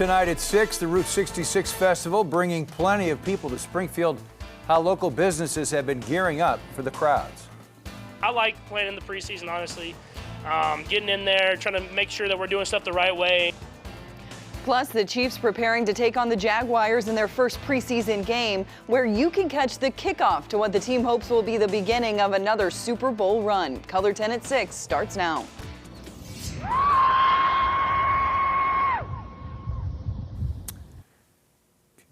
Tonight at 6, the Route 66 Festival, bringing plenty of people to Springfield. How local businesses have been gearing up for the crowds. I like playing in the preseason, honestly. Getting in there, trying to make sure that we're doing stuff the right way. Plus, the Chiefs preparing to take on the Jaguars in their first preseason game, where you can catch the kickoff to what the team hopes will be the beginning of another Super Bowl run. Color 10 at 6 starts now.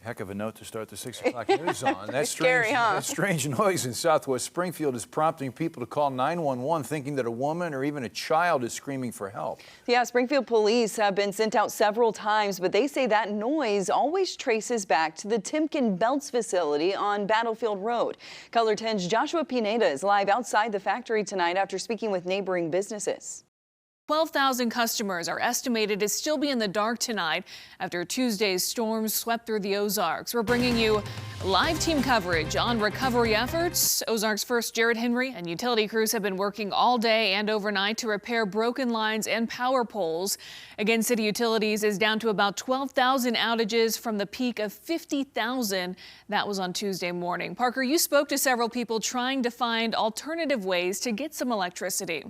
Heck of a note to start the 6 o'clock news on. That's scary, huh? That strange noise in Southwest Springfield is prompting people to call 911, thinking that a woman or even a child is screaming for help. Yeah, Springfield police have been sent out several times, but they say that noise always traces back to the Timken Belts facility on Battlefield Road. Color 10's Joshua Pineda is live outside the factory tonight after speaking with neighboring businesses. 12,000 customers are estimated to still be in the dark tonight after Tuesday's storms swept through the Ozarks. We're bringing you live team coverage on recovery efforts. Ozarks First Jared Henry and utility crews have been working all day and overnight to repair broken lines and power poles. Again, city utilities is down to about 12,000 outages from the peak of 50,000. That was on Tuesday morning. Parker, you spoke to several people trying to find alternative ways to get some electricity.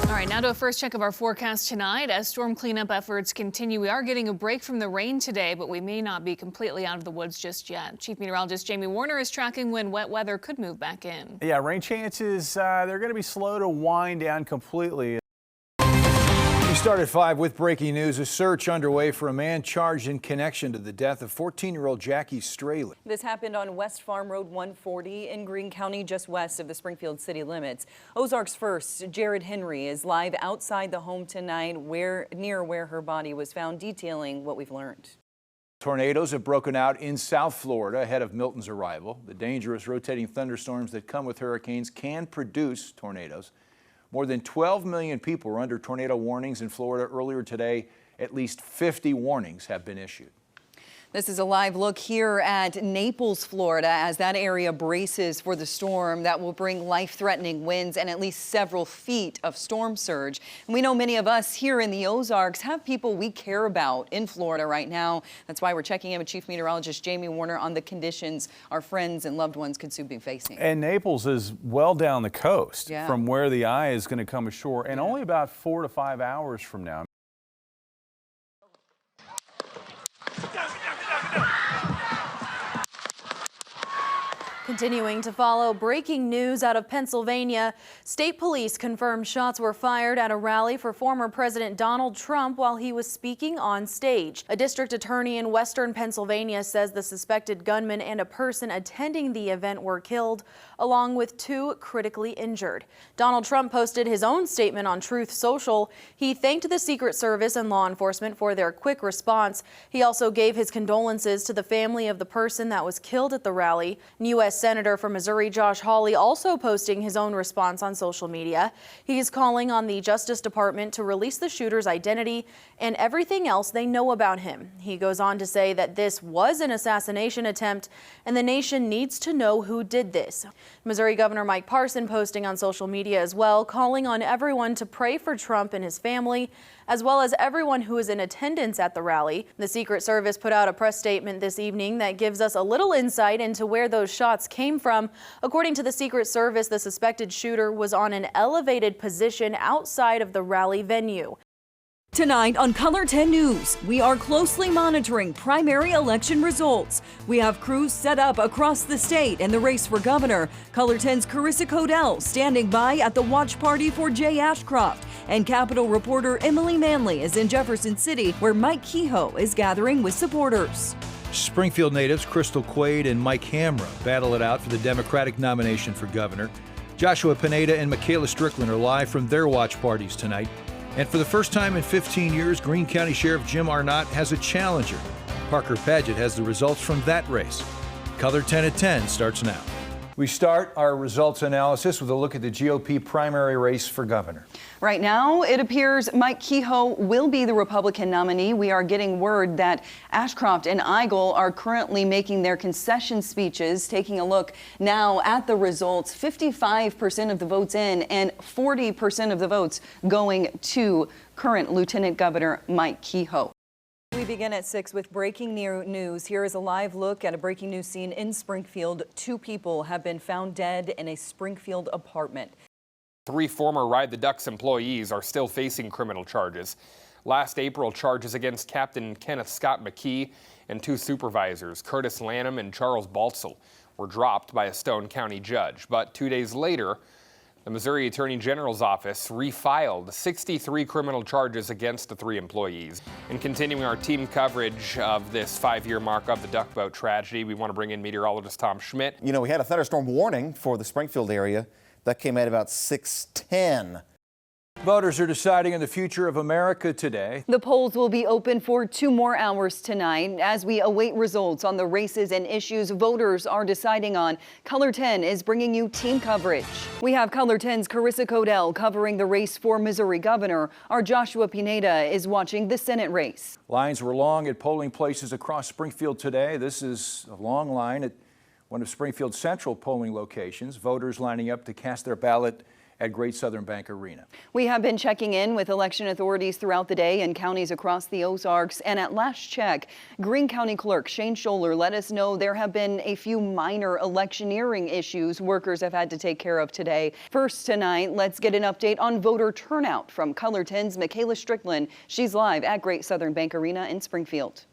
All right, now to a first check of our forecast tonight. As storm cleanup efforts continue, we are getting a break from the rain today, but we may not be completely out of the woods just yet. Chief Meteorologist Jamie Warner is tracking when wet weather could move back in. Yeah, rain chances, they're going to be slow to wind down completely. We start at 5 with breaking news. A search underway for a man charged in connection to the death of 14-year-old Jackie Straley. This happened on West Farm Road 140 in Greene County, just west of the Springfield city limits. Ozarks First Jared Henry is live outside the home tonight near where her body was found, detailing what we've learned. Tornadoes have broken out in South Florida ahead of Milton's arrival. The dangerous rotating thunderstorms that come with hurricanes can produce tornadoes. More than 12 million people were under tornado warnings in Florida earlier today. At least 50 warnings have been issued. This is a live look here at Naples, Florida, as that area braces for the storm that will bring life-threatening winds and at least several feet of storm surge. And we know many of us here in the Ozarks have people we care about in Florida right now. That's why we're checking in with Chief Meteorologist Jamie Warner on the conditions our friends and loved ones could soon be facing. And Naples is well down the coast from where the eye is going to come ashore, and only about 4 to 5 hours from now. Continuing to follow breaking news out of Pennsylvania, state police confirmed shots were fired at a rally for former President Donald Trump while he was speaking on stage. A district attorney in western Pennsylvania says the suspected gunman and a person attending the event were killed, along with 2 critically injured. Donald Trump posted his own statement on Truth Social. He thanked the Secret Service and law enforcement for their quick response. He also gave his condolences to the family of the person that was killed at the rally. U.S. Senator from Missouri Josh Hawley also posting his own response on social media. He's calling on the Justice Department to release the shooter's identity and everything else they know about him. He goes on to say that this was an assassination attempt and the nation needs to know who did this. Missouri Governor Mike Parson posting on social media as well, calling on everyone to pray for Trump and his family, as well as everyone who is in attendance at the rally. The Secret Service put out a press statement this evening that gives us a little insight into where those shots came from. According to the Secret Service, the suspected shooter was on an elevated position outside of the rally venue. Tonight on Color 10 News, we are closely monitoring primary election results. We have crews set up across the state in the race for governor. Color 10's Carissa Codell standing by at the watch party for Jay Ashcroft. And Capitol reporter Emily Manley is in Jefferson City, where Mike Kehoe is gathering with supporters. Springfield natives Crystal Quaid and Mike Hamra battle it out for the Democratic nomination for governor. Joshua Pineda and Michaela Strickland are live from their watch parties tonight. And for the first time in 15 years, Greene County Sheriff Jim Arnott has a challenger. Parker Paget has the results from that race. Color 10 at 10 starts now. We start our results analysis with a look at the GOP primary race for governor. Right now, it appears Mike Kehoe will be the Republican nominee. We are getting word that Ashcroft and Eigel are currently making their concession speeches. Taking a look now at the results, 55% of the votes in and 40% of the votes going to current Lieutenant Governor Mike Kehoe. We begin at 6 with breaking news. Here is a live look at a breaking news scene in Springfield. 2 people have been found dead in a Springfield apartment. 3 former Ride the Ducks employees are still facing criminal charges. Last April, charges against Captain Kenneth Scott McKee and 2 supervisors, Curtis Lanham and Charles Baltzel, were dropped by a Stone County judge. But 2 days later, the Missouri Attorney General's office refiled 63 criminal charges against the 3 employees. And continuing our team coverage of this 5-year mark of the duck boat tragedy, we want to bring in meteorologist Tom Schmidt. You know, we had a thunderstorm warning for the Springfield area. That came at about 6:10. Voters are deciding on the future of America today. The polls will be open for 2 more hours tonight. As we await results on the races and issues voters are deciding on, Color 10 is bringing you team coverage. We have Color 10's Carissa Codell covering the race for Missouri governor. Our Joshua Pineda is watching the Senate race. Lines were long at polling places across Springfield today. This is a long line at one of Springfield's central polling locations. Voters lining up to cast their ballot at Great Southern Bank Arena. We have been checking in with election authorities throughout the day in counties across the Ozarks, and at last check, Greene County Clerk Shane Scholler let us know there have been a few minor electioneering issues workers have had to take care of today. First tonight, let's get an update on voter turnout from Color 10's Michaela Strickland. She's live at Great Southern Bank Arena in Springfield.